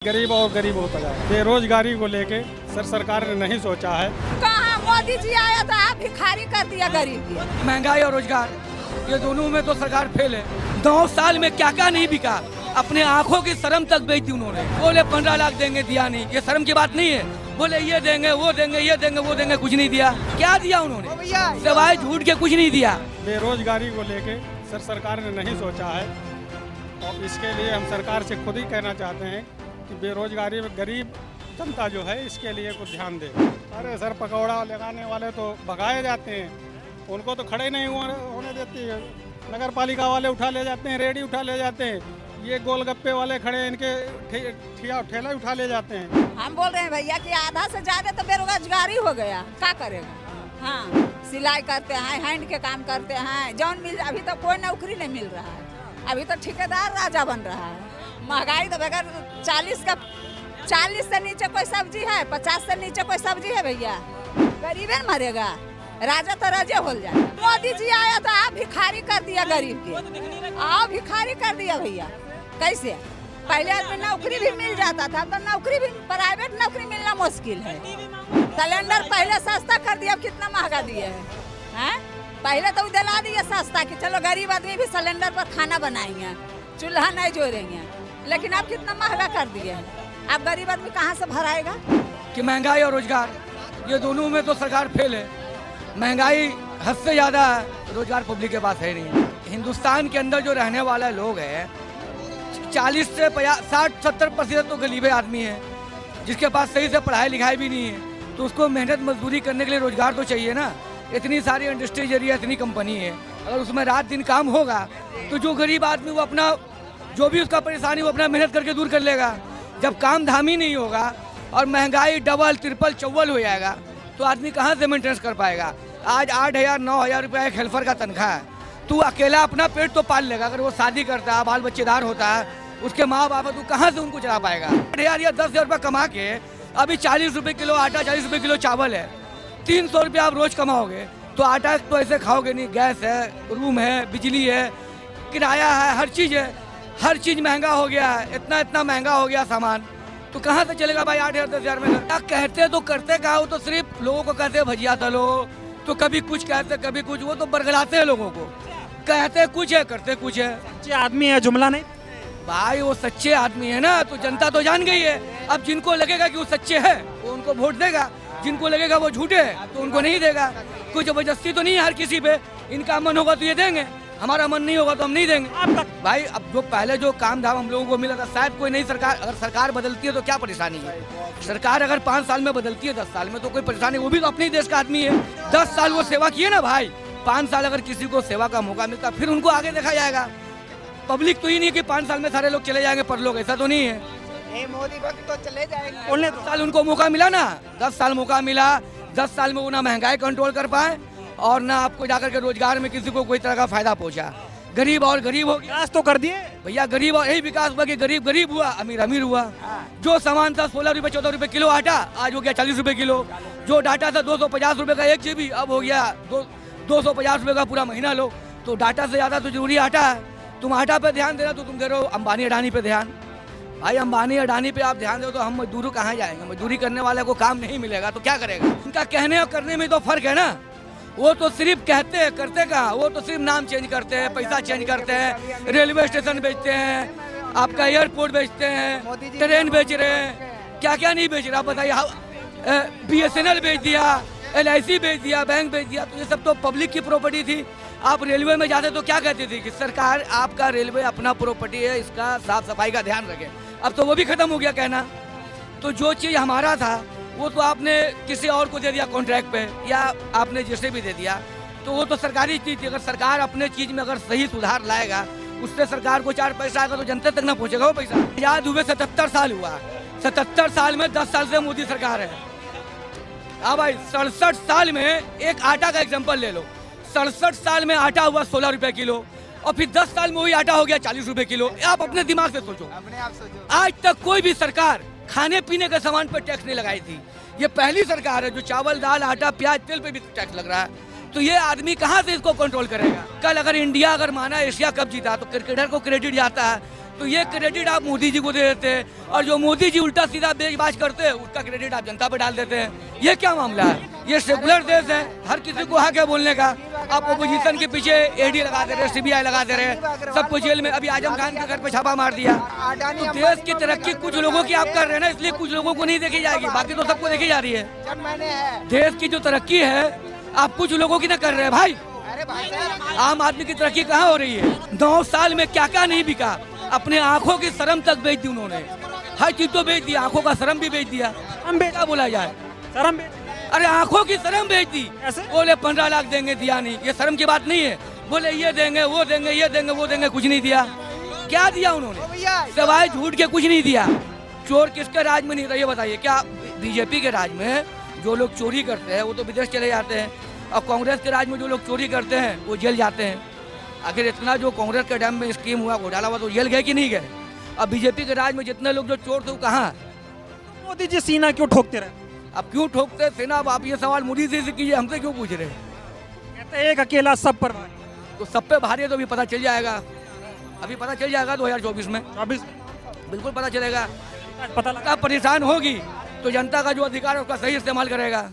गरीब और गरीब होता जाए। बेरोजगारी को लेके सरकार ने नहीं सोचा है। कहाँ मोदी जी आया था, भिखारी कर दिया गरीब की। महंगाई और रोजगार, ये दोनों में तो सरकार फेल है। 9 साल में क्या क्या नहीं बिका, अपने आंखों की शर्म तक बेच दी उन्होंने। बोले 15 लाख देंगे, दिया नहीं। ये शर्म की बात नहीं है। बोले ये देंगे, वो देंगे, ये देंगे, वो देंगे, कुछ नहीं दिया। क्या दिया उन्होंने? सिवाय झूठ के कुछ नहीं दिया। बेरोजगारी को लेके सरकार ने नहीं सोचा है और इसके लिए हम सरकार से खुद ही कहना चाहते हैं कि बेरोजगारी में गरीब जनता जो है इसके लिए कुछ ध्यान दे। अरे सर, पकौड़ा लगाने वाले तो भगाए जाते हैं, उनको तो खड़े नहीं होने देती है। नगर पालिका वाले उठा ले जाते हैं, रेडी उठा ले जाते हैं। ये गोलगप्पे वाले खड़े, इनके ठेला उठा ले जाते हैं। हम बोल रहे हैं भैया कि आधा से ज्यादा तो बेरोजगारी हो गया। क्या करेगा? हाँ, सिलाई करते हैं, हैंड के काम करते हैं, जौन मिल। अभी तो कोई नौकरी नहीं मिल रहा है। अभी तो ठेकेदार राजा बन रहा है। महंगाई तो बगैर 40 से नीचे कोई सब्जी है, 50 से नीचे कोई सब्जी है भैया। गरीब है मरेगा, राजा तो राजे हो जाए। मोदी जी आया था, आप भिखारी कर दिया गरीब की। आप भिखारी कर दिया भैया। कैसे? पहले आदमी नौकरी भी मिल जाता था, तो नौकरी भी, प्राइवेट नौकरी मिलना मुश्किल है। सिलेंडर पहले सस्ता कर दिया, अब कितना महंगा दिए है? पहले तो दिला दिया सस्ता कि चलो गरीब आदमी भी सिलेंडर पर खाना बनाएंगे, चूल्हा नहीं जोड़ेंगे। लेकिन अब कितना महंगा कर दिए हैं। अब गरीब आदमी कहाँ से भराएगा? कि महंगाई और रोजगार, ये दोनों में तो सरकार फेल है। महंगाई हद से ज्यादा है, रोजगार पब्लिक के पास है नहीं। हिंदुस्तान के अंदर जो रहने वाले लोग हैं 40 से 60-70% तो गरीबे आदमी है, जिसके पास सही से पढ़ाई लिखाई भी नहीं है। तो उसको मेहनत मजदूरी करने के लिए रोजगार तो चाहिए ना। इतनी सारी इंडस्ट्री जरिए, इतनी कंपनी है, अगर उसमें रात दिन काम होगा तो जो गरीब आदमी वो अपना जो भी उसका परेशानी वो अपना मेहनत करके दूर कर लेगा। जब काम धाम ही नहीं होगा और महंगाई डबल ट्रिपल चौवल हो जाएगा तो आदमी कहाँ से मेंटेनेंस कर पाएगा? आज 8,000-9,000 रुपया एक हेल्पर का तनख्वाह है। तू अकेला अपना पेट तो पाल लेगा। अगर वो शादी करता है, बाल बच्चेदार होता है, उसके माँ बाप है, तो कहाँ से उनको चला पाएगा? 8,000 या 10,000 रुपया कमा के अभी 40 रुपये किलो आटा, 40 रुपये किलो चावल है। 300 रुपया आप रोज कमाओगे तो आटा तो ऐसे खाओगे नहीं। गैस है, रूम है, बिजली है, किराया है, हर चीज़ है। हर चीज़ महंगा हो गया है। इतना महंगा हो गया सामान, तो कहाँ से चलेगा भाई 8,000-10,000 में? क्या कहते तो करते कहा, वो तो सिर्फ लोगों को कहते भजिया तलो, तो कभी कुछ कहते कभी कुछ। वो तो बरगलाते हैं लोगों को, कहते कुछ है करते कुछ है। सच्चे आदमी है, जुमला नहीं। भाई वो सच्चे आदमी है ना, तो जनता तो जान गई है। अब जिनको लगेगा कि वो सच्चे है वो उनको वोट देगा, जिनको लगेगा वो झूठे तो उनको नहीं देगा। कोई जबरदस्ती तो नहीं है हर किसी पे। इनका मन होगा तो ये देंगे, हमारा मन नहीं होगा तो हम नहीं देंगे। भाई अब जो पहले जो काम धाम हम लोगों को मिला था, शायद कोई नई सरकार, अगर सरकार बदलती है तो क्या परेशानी है? सरकार अगर 5 साल में बदलती है, 10 साल में, तो कोई परेशानी। वो भी तो अपने देश का आदमी है। 10 साल वो सेवा किए ना भाई। 5 साल अगर किसी को सेवा का मौका मिलता फिर उनको आगे देखा जाएगा। पब्लिक तो ही नहीं कि 5 साल में सारे लोग चले जाएंगे पर लोग, ऐसा तो नहीं है। मोदी वक्त तो चले जाएंगे। बोलने 10 साल उनको मौका मिला ना, 10 साल मौका मिला। 10 साल में वो ना महंगाई कंट्रोल कर पाए और ना आपको जाकर के रोजगार में किसी को कोई तरह का फायदा पहुंचा। गरीब और गरीब हो गया। विकास तो कर दिए भैया, गरीब और यही विकास हुआ कि गरीब गरीब हुआ, अमीर अमीर हुआ। जो सामान था 16 रुपये 14 रुपये किलो आटा, आज हो गया 40 रुपये किलो। जो डाटा था 250 रुपये का 1 GB, अब हो गया 250 रुपये का पूरा महीना लो। तो डाटा से ज़्यादा तो जरूरी आटा है। तुम आटा पे ध्यान दे रहे हो तो तुम दे रहे हो अंबानी अडानी पे ध्यान। भाई अंबानी अडानी पे आप ध्यान दो तो हम मजदूर कहाँ जाएंगे? मजदूरी करने वाले को काम नहीं मिलेगा तो क्या करेगा? उनका कहने और करने में तो फर्क है ना। वो तो सिर्फ कहते हैं, करते कहाँ? वो तो सिर्फ नाम चेंज करते हैं, पैसा चेंज करते हैं, रेलवे स्टेशन बेचते हैं, आपका एयरपोर्ट बेचते हैं, ट्रेन बेच रहे हैं, क्या क्या नहीं बेच रहा बताइए। BSNL बेच दिया, LIC बेच दिया, बैंक बेच दिया। तो ये सब तो पब्लिक की प्रॉपर्टी थी। आप रेलवे में जाते तो क्या कहते थे कि सरकार आपका रेलवे अपना प्रॉपर्टी है, इसका साफ सफाई का ध्यान रखें। अब तो वो भी खत्म हो गया कहना। तो जो चीज़ हमारा था वो तो आपने किसी और को दे दिया कॉन्ट्रैक्ट पे, या आपने जैसे भी दे दिया, तो वो तो सरकारी चीज़ थी। अगर सरकार अपने चीज़ में अगर सही सुधार लाएगा, उससे सरकार को 4 पैसा आएगा तो जनता तक ना पहुँचेगा वो पैसा। याद हुए 77 साल हुआ, 77 साल में 10 साल से मोदी सरकार है। हाँ भाई, 67 साल में एक आटा का एग्जाम्पल ले लो। 67 साल में आटा हुआ 16 रुपये किलो और फिर 10 साल में वही आटा हो गया 40 रुपये किलो। आप अपने दिमाग से सोचो। आज तक कोई भी सरकार खाने पीने के सामान पर टैक्स नहीं लगाई थी। ये पहली सरकार है जो चावल, दाल, आटा, प्याज, तेल पे भी टैक्स लग रहा है। तो ये आदमी कहाँ से इसको कंट्रोल करेगा? कल अगर इंडिया माना एशिया कप जीता तो क्रिकेटर को क्रेडिट जाता है तो ये क्रेडिट आप मोदी जी को दे देते हैं, और जो मोदी जी उल्टा सीधा बेजबाज करते हैं उसका क्रेडिट आप जनता पे डाल देते हैं। ये क्या मामला है? ये सेकुलर देश है, हर किसी को हक है बोलने का। आप अपोजिशन के पीछे एडी लगा दे रहे, सीबीआई लगा दे रहे, सबको जेल में। अभी आजम खान के घर पे छापा मार दिया। तो देश की तरक्की कुछ लोगों की आप कर रहे हैं ना, इसलिए कुछ लोगों को नहीं देखी जाएगी, बाकी तो सबको देखी जा रही है। देश की जो तरक्की है आप कुछ लोगों की ना कर रहे हैं भाई। आम आदमी की तरक्की कहाँ हो रही है? 9 साल में क्या क्या नहीं बिका। अपने आंखों की शर्म तक बेच दी उन्होंने, हर चीज तो बेच दिया, आंखों का शर्म भी बेच दिया। हम बेटा बोला जाए, शर्म अरे आंखों की शर्म बेच दी। ऐसे? बोले 15 लाख देंगे, दिया नहीं। ये शर्म की बात नहीं है। बोले ये देंगे, वो देंगे, ये देंगे, वो देंगे, कुछ नहीं दिया। क्या दिया उन्होंने? सिवाय झूठ के कुछ नहीं दिया। चोर किसके राज में नहीं था ये बताइए? क्या बीजेपी के राज में जो लोग चोरी करते हैं वो तो विदेश चले जाते हैं, और कांग्रेस के राज में जो लोग चोरी करते हैं वो जेल जाते हैं। आखिर इतना जो कांग्रेस के टाइम में स्कीम हुआ, घोटाला हुआ, तो जेल गए कि नहीं गए? अब बीजेपी के राज में जितने लोग जो चोर थे वो कहाँ? मोदी जी सीना क्यों ठोकते रहे? अब क्यों ठोकते सेना? अब आप ये सवाल मोदी जी से कीजिए, हमसे क्यों पूछ रहे हैं? कहते हैं एक अकेला सब पर भारी। तो सब पे भारी है तो अभी पता चल जाएगा। अभी पता चल जाएगा 2024 में, 24 बिल्कुल पता चलेगा। पता लगा। परेशान होगी तो जनता का जो अधिकार है उसका सही इस्तेमाल करेगा।